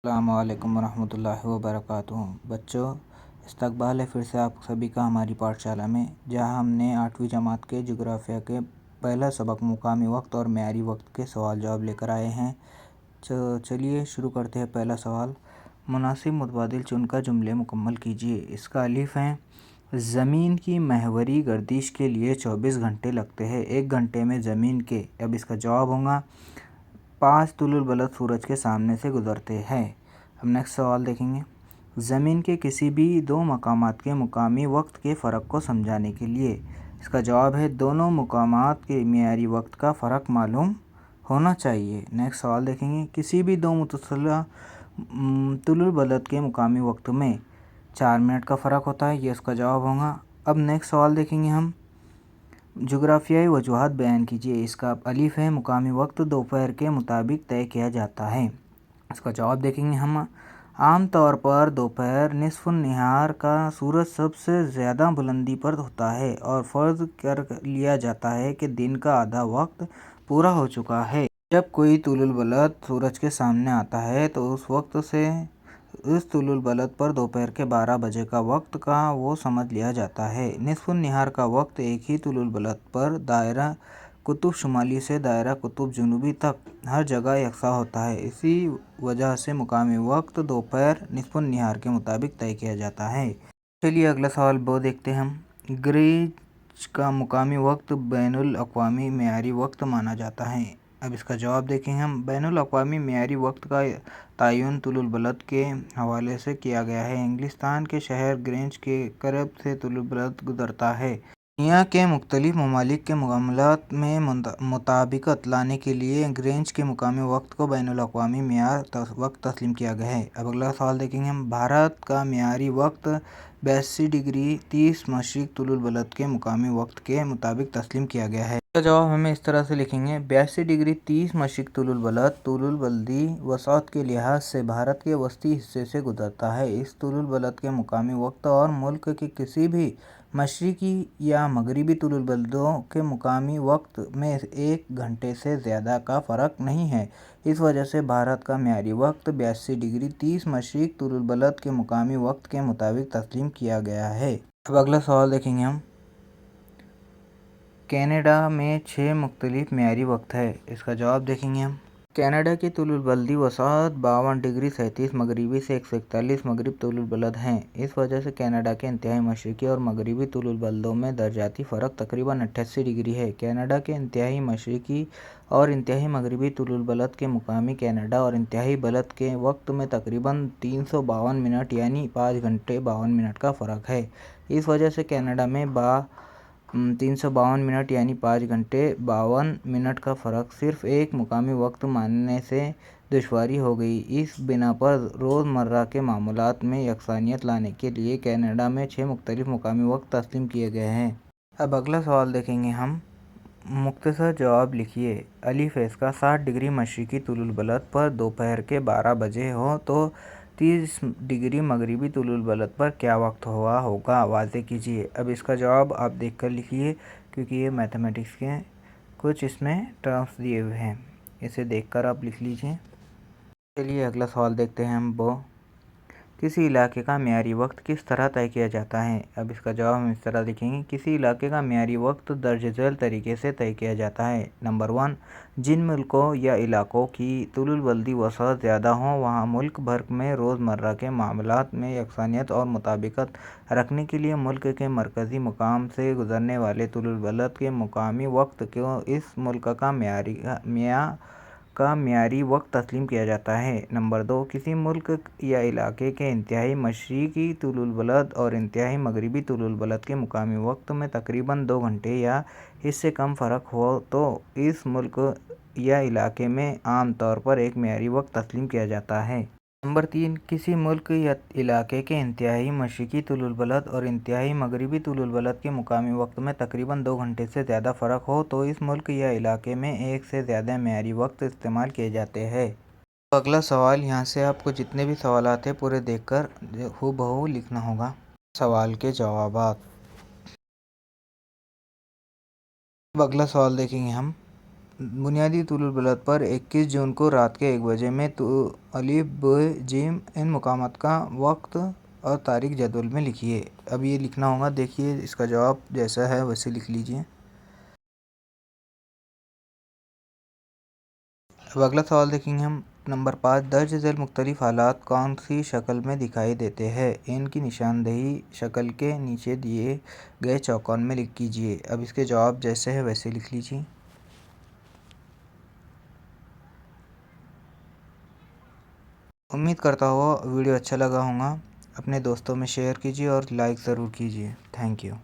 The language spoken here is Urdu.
السلام علیکم ورحمۃ اللہ وبرکاتہ۔ بچوں، استقبال ہے پھر سے آپ سبھی کا ہماری پاٹھ شالا میں، جہاں ہم نے 8ویں جماعت کے جغرافیہ کے پہلا سبق مقامی وقت اور معیاری وقت کے سوال جواب لے کر آئے ہیں۔ چلیے شروع کرتے ہیں۔ پہلا سوال، مناسب متبادل چن کر جملے مکمل کیجیے۔ اس کا الف ہے، زمین کی محوری گردش کے لیے 24 گھنٹے لگتے ہیں، 1 گھنٹے میں زمین کے۔ اب اس کا جواب ہوگا 5 طلوع البلد سورج کے سامنے سے گزرتے ہیں۔ اب نیکسٹ سوال دیکھیں گے، زمین کے کسی بھی دو مقامات کے مقامی وقت کے فرق کو سمجھانے کے لیے۔ اس کا جواب ہے، دونوں مقامات کے معیاری وقت کا فرق معلوم ہونا چاہیے۔ نیکسٹ سوال دیکھیں گے، کسی بھی دو متصل طلوع البلد کے مقامی وقت میں 4 منٹ کا فرق ہوتا ہے۔ یہ اس کا جواب ہوگا۔ اب نیکسٹ سوال دیکھیں گے ہم، جغرافیائی وجوہات بیان کیجیے۔ اس کا الف ہے، مقامی وقت دوپہر کے مطابق طے کیا جاتا ہے۔ اس کا جواب دیکھیں گے ہم، عام طور پر دوپہر نصف النہار کا سورج سب سے زیادہ بلندی پر ہوتا ہے اور فرض کر لیا جاتا ہے کہ دن کا آدھا وقت پورا ہو چکا ہے۔ جب کوئی طلوع البلد سورج کے سامنے آتا ہے تو اس وقت سے اس طلوع البلد پر دوپہر کے 12 بجے کا وقت کا وہ سمجھ لیا جاتا ہے۔ نصف النہار کا وقت ایک ہی طلوع البلد پر دائرہ قطب شمالی سے دائرہ قطب جنوبی تک ہر جگہ یکساں ہوتا ہے۔ اسی وجہ سے مقامی وقت دوپہر نصف النہار کے مطابق طے کیا جاتا ہے۔ چلیے اگلا سوال دیکھتے ہیں ہم، گرینچ کا مقامی وقت بین الاقوامی معیاری وقت مانا جاتا ہے۔ اب اس کا جواب دیکھیں ہم، بین الاقوامی معیاری وقت کا تعین طلوع البلد کے حوالے سے کیا گیا ہے۔ انگلستان کے شہر گرینچ کے قریب سے طلوع البلد گزرتا ہے۔ دنیا کے مختلف ممالک کے معاملات میں مطابقت لانے کے لیے گرینچ کے مقامی وقت کو بین الاقوامی معیار وقت تسلیم کیا گیا ہے۔ اب اگلا سوال دیکھیں گے ہم، بھارت کا معیاری وقت 82 ڈگری 30 مشرق طلوع البلد کے مقامی وقت کے مطابق تسلیم کیا گیا ہے۔ اس کا جواب ہمیں اس طرح سے لکھیں گے، 82 ڈگری 30 مشرق طلوع البلد طلوع البلدی وسعت کے لحاظ سے بھارت کے وسطی حصے سے گزرتا ہے۔ اس طلوع البلد کے مقامی وقت اور ملک کے کسی بھی مشرقی یا مغربی طلوع البلدوں کے مقامی وقت میں 1 گھنٹے سے زیادہ کا فرق نہیں ہے۔ اس وجہ سے بھارت کا معیاری وقت 82 ڈگری 30 مشرق طلوع البلد کے مقامی وقت کے مطابق تسلیم کیا گیا ہے۔ اب اگلا سوال دیکھیں گے ہم، کینیڈا میں 6 مختلف معیاری وقت ہے۔ اس کا جواب دیکھیں گے ہم، کینیڈا کی طلوع البلدی وسعت 52 ڈگری 37 مغربی سے 141 مغرب طلوع البلد ہے۔ اس وجہ سے کینیڈا کے انتہائی مشرقی اور مغربی طلوع البلدوں میں درجاتی فرق تقریباً 88 ڈگری ہے۔ کینیڈا کے انتہائی مشرقی اور انتہائی مغربی طلوع البلد کے مقامی کینیڈا اور انتہائی بلد کے وقت میں تقریباً 352 منٹ یعنی 5 گھنٹے 52 منٹ کا فرق ہے۔ اس وجہ سے کینیڈا میں 352 منٹ یعنی 5 گھنٹے 52 منٹ کا فرق صرف ایک مقامی وقت ماننے سے دشواری ہو گئی۔ اس بنا پر روز مرہ کے معاملات میں یکسانیت لانے کے لیے کینیڈا میں 6 مختلف مقامی وقت تسلیم کیے گئے ہیں۔ اب اگلا سوال دیکھیں گے ہم، مختصر جواب لکھیے۔ الف ہے، اس کا 60 ڈگری مشرقی طلوع البلد پر دوپہر کے 12 بجے ہو تو 30 ڈگری مغربی طلوع البلد پر کیا وقت ہوا ہوگا، واضح کیجیے۔ اب اس کا جواب آپ دیکھ کر لکھیے، کیونکہ یہ میتھمیٹکس کے کچھ اس میں ٹرمز دیے ہوئے ہیں، اسے دیکھ کر آپ لکھ لیجیے۔ چلیے اگلا سوال دیکھتے ہیں ہم، کسی علاقے کا معیاری وقت کس طرح طے کیا جاتا ہے۔ اب اس کا جواب ہم اس طرح لکھیں گے، کسی علاقے کا معیاری وقت درج ذیل طریقے سے طے کیا جاتا ہے۔ نمبر 1، جن ملکوں یا علاقوں کی طلوع البلدی وسعت زیادہ ہو، وہاں ملک بھر میں روز مرہ کے معاملات میں یکسانیت اور مطابقت رکھنے کے لیے ملک کے مرکزی مقام سے گزرنے والے طلوع البلد کے مقامی وقت کو اس ملک کا معیاری وقت تسلیم کیا جاتا ہے۔ نمبر 2، کسی ملک یا علاقے کے انتہائی مشرقی طلوع البلد اور انتہائی مغربی طلوع البلد کے مقامی وقت میں تقریباً 2 گھنٹے یا اس سے کم فرق ہو تو اس ملک یا علاقے میں عام طور پر ایک معیاری وقت تسلیم کیا جاتا ہے۔ نمبر 3، کسی ملک یا علاقے کے انتہائی مشرقی طلوع البلد اور انتہائی مغربی طلوع البلد کے مقامی وقت میں تقریباً 2 گھنٹے سے زیادہ فرق ہو تو اس ملک یا علاقے میں ایک سے زیادہ معیاری وقت استعمال کیے جاتے ہیں۔ تو اگلا سوال، یہاں سے آپ کو جتنے بھی سوالات ہیں پورے دیکھ کر ہو بہو لکھنا ہوگا۔ سوال کے جوابات۔ اب اگلا سوال دیکھیں گے ہم، بنیادی طول البلد پر 21 جون کو رات کے 1 بجے میں الف ب ج ان مقامات کا وقت اور تاریخ جدول میں لکھیے۔ اب یہ لکھنا ہوگا، دیکھیے اس کا جواب جیسا ہے ویسے لکھ لیجیے۔ اب اگلا سوال دیکھیں گے ہم۔ نمبر 5، درج ذیل مختلف حالات کون سی شکل میں دکھائی دیتے ہیں؟ ان کی نشاندہی شکل کے نیچے دیے گئے چوکان میں کیجیے۔ اب اس کے جواب جیسے ہے ویسے لکھ لیجیے۔ امید کرتا ہوں ویڈیو اچھا لگا ہوگا۔ اپنے دوستوں میں شیئر کیجیے اور لائک ضرور کیجیے۔ Thank you.